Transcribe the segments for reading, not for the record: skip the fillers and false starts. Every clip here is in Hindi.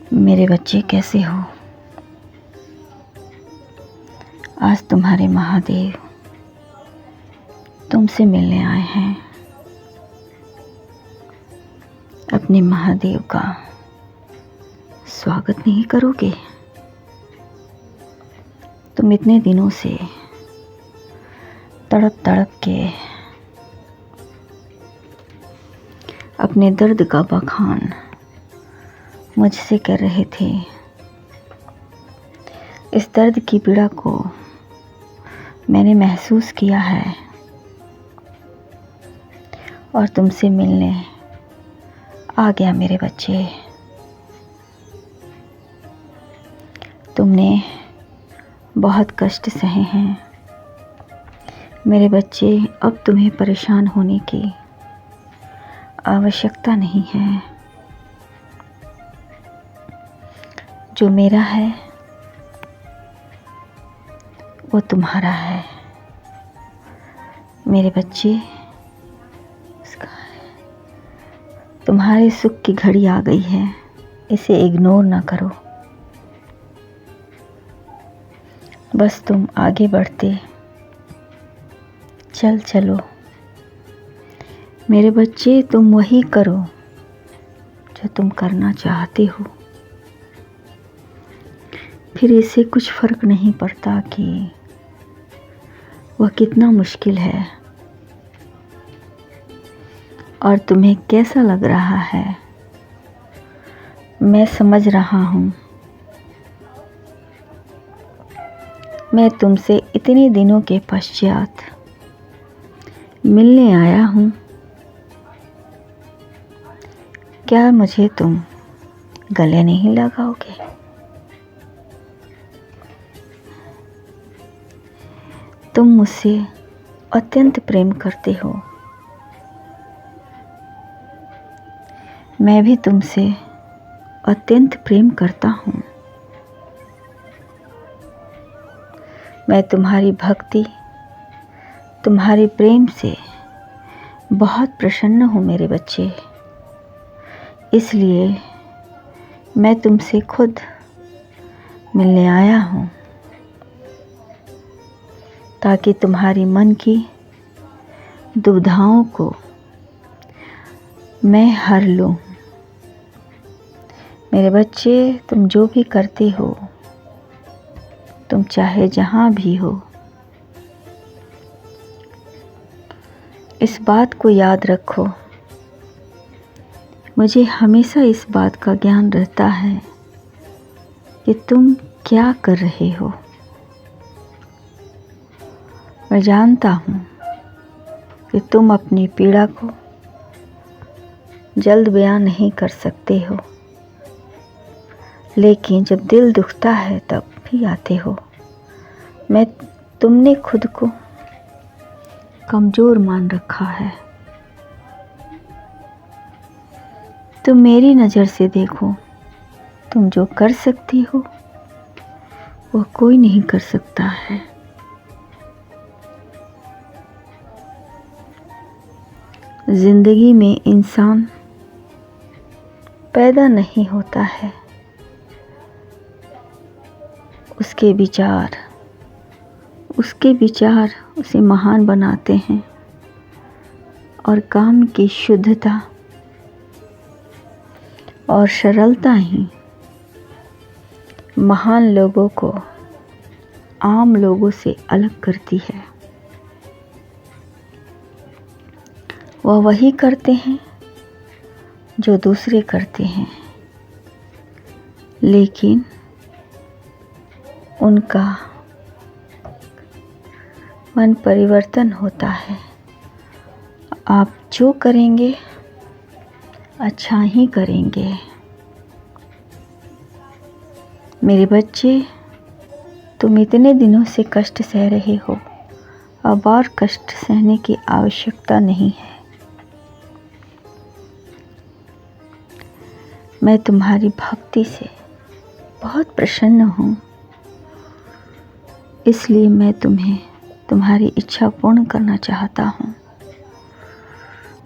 मेरे बच्चे कैसे हो? आज तुम्हारे महादेव तुमसे मिलने आए हैं। अपने महादेव का स्वागत नहीं करोगे? तुम इतने दिनों से तड़प तड़प के अपने दर्द का बखान मुझसे कर रहे थे। इस दर्द की पीड़ा को मैंने महसूस किया है और तुमसे मिलने आ गया मेरे बच्चे। तुमने बहुत कष्ट सहे हैं मेरे बच्चे। अब तुम्हें परेशान होने की आवश्यकता नहीं है। जो मेरा है वो तुम्हारा है मेरे बच्चे। तुम्हारे सुख की घड़ी आ गई है, इसे इग्नोर ना करो। बस तुम आगे बढ़ते चलो मेरे बच्चे। तुम वही करो जो तुम करना चाहते हो। फिर इससे कुछ फर्क नहीं पड़ता कि वह कितना मुश्किल है और तुम्हें कैसा लग रहा है। मैं समझ रहा हूँ। मैं तुमसे इतने दिनों के पश्चात मिलने आया हूँ। क्या मुझे तुम गले नहीं लगाओगे? तुम मुझसे अत्यंत प्रेम करते हो। मैं भी तुमसे अत्यंत प्रेम करता हूँ। मैं तुम्हारी भक्ति, तुम्हारे प्रेम से बहुत प्रसन्न हूँ मेरे बच्चे। इसलिए मैं तुमसे खुद मिलने आया हूँ ताकि तुम्हारी मन की दुविधाओं को मैं हर लूँ। मेरे बच्चे, तुम जो भी करते हो, तुम चाहे जहाँ भी हो, इस बात को याद रखो। मुझे हमेशा इस बात का ज्ञान रहता है कि तुम क्या कर रहे हो। मैं जानता हूँ कि तुम अपनी पीड़ा को जल्द बयान नहीं कर सकते हो, लेकिन जब दिल दुखता है तब भी आते हो। तुमने खुद को कमज़ोर मान रखा है। तुम मेरी नज़र से देखो। तुम जो कर सकती हो वह कोई नहीं कर सकता है। जिंदगी में इंसान पैदा नहीं होता है, उसके विचार उसे महान बनाते हैं और काम की शुद्धता और सरलता ही महान लोगों को आम लोगों से अलग करती है। वह वही करते हैं जो दूसरे करते हैं, लेकिन उनका मन परिवर्तन होता है। आप जो करेंगे अच्छा ही करेंगे। मेरे बच्चे, तुम इतने दिनों से कष्ट सह रहे हो, अब और कष्ट सहने की आवश्यकता नहीं है। मैं तुम्हारी भक्ति से बहुत प्रसन्न हूँ, इसलिए मैं तुम्हें तुम्हारी इच्छा पूर्ण करना चाहता हूँ।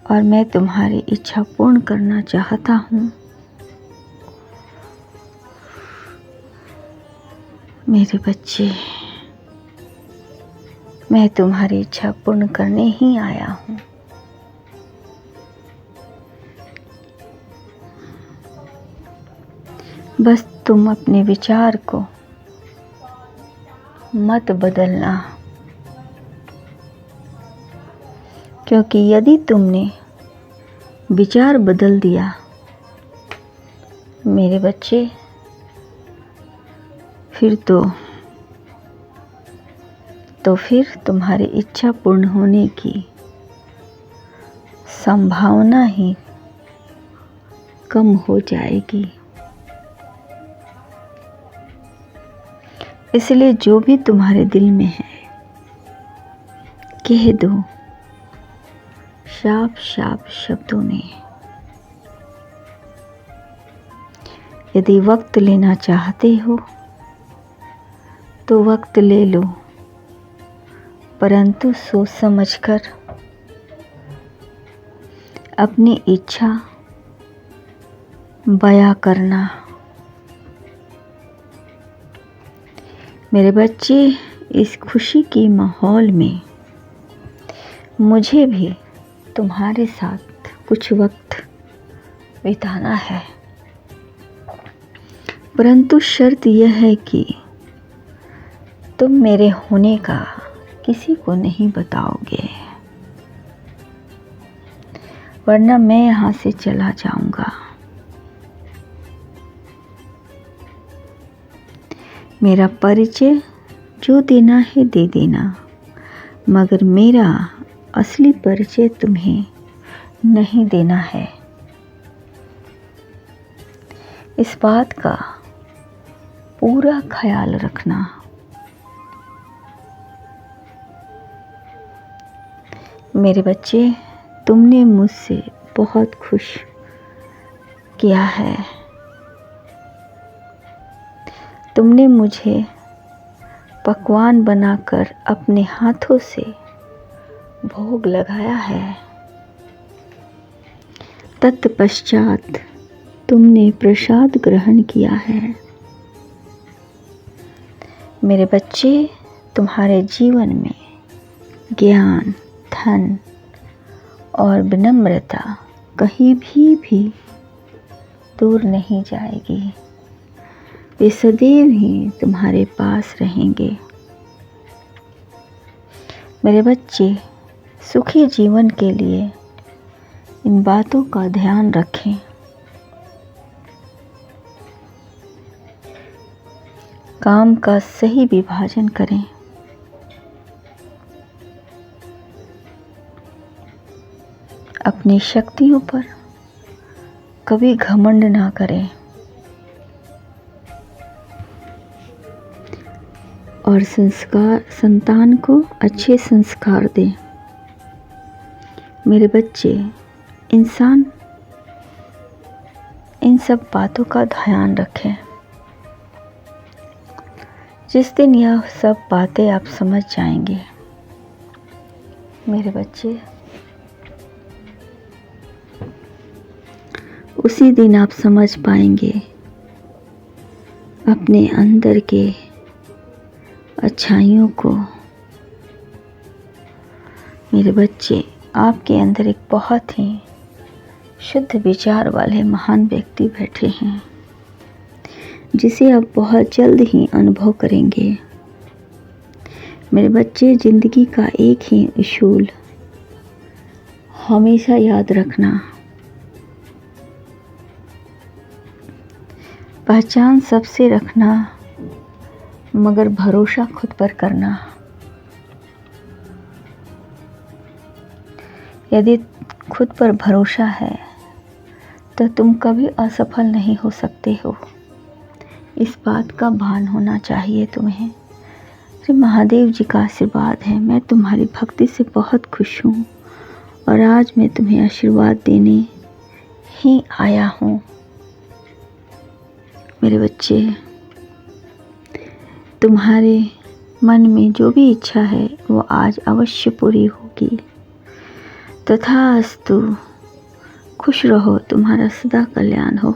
और मैं तुम्हारी इच्छा पूर्ण करना चाहता हूँ मेरे बच्चे, मैं तुम्हारी इच्छा पूर्ण करने ही आया हूँ। बस तुम अपने विचार को मत बदलना, क्योंकि यदि तुमने विचार बदल दिया मेरे बच्चे, फिर फिर तुम्हारी इच्छा पूर्ण होने की संभावना ही कम हो जाएगी। इसलिए जो भी तुम्हारे दिल में है कह दो साफ साफ शब्दों में। यदि वक्त लेना चाहते हो तो वक्त ले लो, परंतु सोच समझकर अपनी इच्छा बयां करना। मेरे बच्चे, इस खुशी की माहौल में मुझे भी तुम्हारे साथ कुछ वक्त बिताना है, परंतु शर्त यह है कि तुम मेरे होने का किसी को नहीं बताओगे, वरना मैं यहाँ से चला जाऊंगा। मेरा परिचय जो देना है दे देना, मगर मेरा असली परिचय तुम्हें नहीं देना है। इस बात का पूरा ख्याल रखना। मेरे बच्चे, तुमने मुझसे बहुत खुश किया है। तुमने मुझे पकवान बनाकर अपने हाथों से भोग लगाया है। तत्पश्चात तुमने प्रसाद ग्रहण किया है। मेरे बच्चे, तुम्हारे जीवन में ज्ञान, धन और विनम्रता कहीं भी दूर नहीं जाएगी। वे सदैव ही तुम्हारे पास रहेंगे। मेरे बच्चे, सुखी जीवन के लिए इन बातों का ध्यान रखें। काम का सही विभाजन करें। अपनी शक्तियों पर कभी घमंड ना करें और संतान को अच्छे संस्कार दें। मेरे बच्चे, इंसान इन सब बातों का ध्यान रखें। जिस दिन यह सब बातें आप समझ जाएंगे मेरे बच्चे, उसी दिन आप समझ पाएंगे अपने अंदर के अच्छाइयों को। मेरे बच्चे, आपके अंदर एक बहुत ही शुद्ध विचार वाले महान व्यक्ति बैठे हैं, जिसे आप बहुत जल्द ही अनुभव करेंगे। मेरे बच्चे, जिंदगी का एक ही उसूल हमेशा याद रखना। पहचान सबसे रखना, मगर भरोसा खुद पर करना। यदि खुद पर भरोसा है तो तुम कभी असफल नहीं हो सकते हो। इस बात का भान होना चाहिए तुम्हें। श्री महादेव जी का आशीर्वाद है। मैं तुम्हारी भक्ति से बहुत खुश हूँ और आज मैं तुम्हें आशीर्वाद देने ही आया हूँ। मेरे बच्चे, तुम्हारे मन में जो भी इच्छा है वो आज अवश्य पूरी होगी। तथास्तु। खुश रहो, तुम्हारा सदा कल्याण हो।